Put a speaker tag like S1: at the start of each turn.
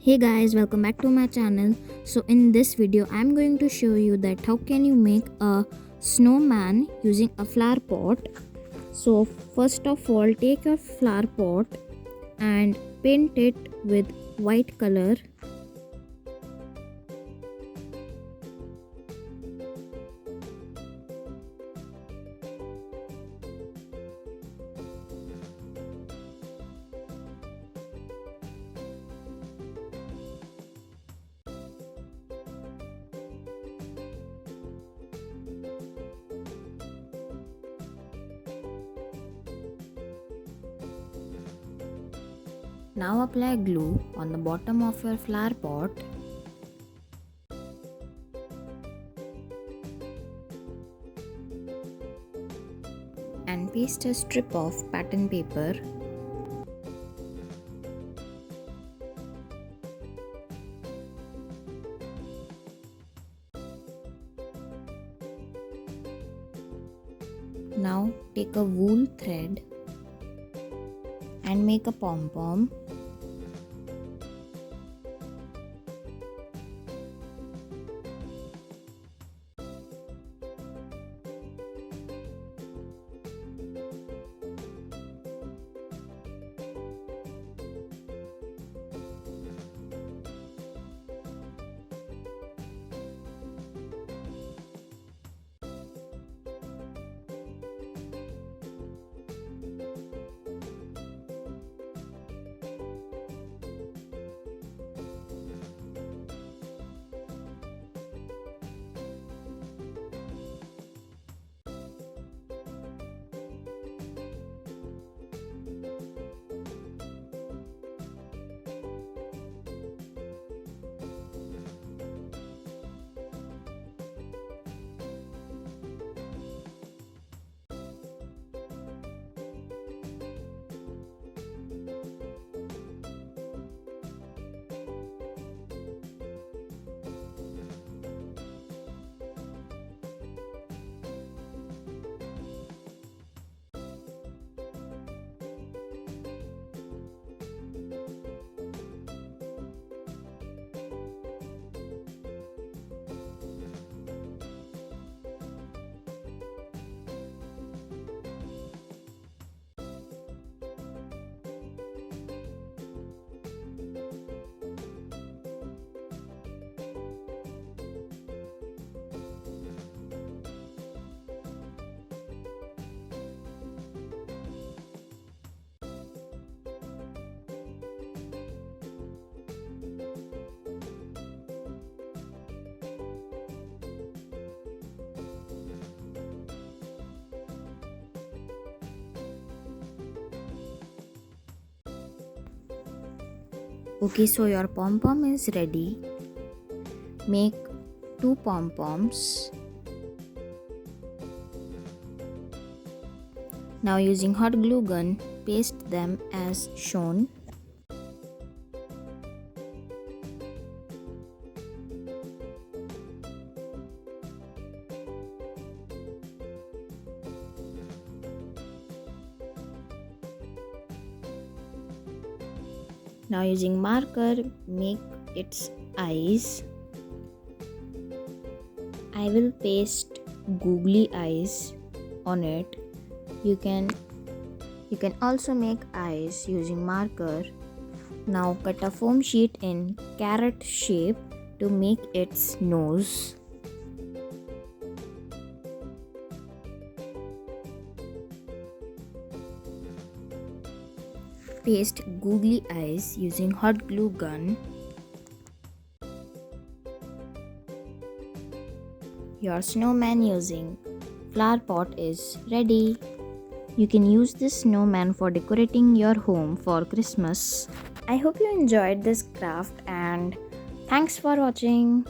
S1: Hey guys, welcome back to my channel. So in this video I'm going to show you that how can you make a snowman using a flower pot. So first of all, take your flower pot and paint it with white color. Now apply glue on the bottom of your flower pot. And paste a strip of pattern paper. Now take a wool thread and make a pom-pom. Okay, so your pom-pom is ready. Make two pom-poms. Now using hot glue gun, paste them as shown. Now using marker, make its eyes. I will paste googly eyes on it. You can also make eyes using marker. Now cut a foam sheet in carrot shape to make its nose. Paste googly eyes using hot glue gun. Your snowman using flower pot is ready. You can use this snowman for decorating your home for Christmas. I hope you enjoyed this craft and thanks for watching.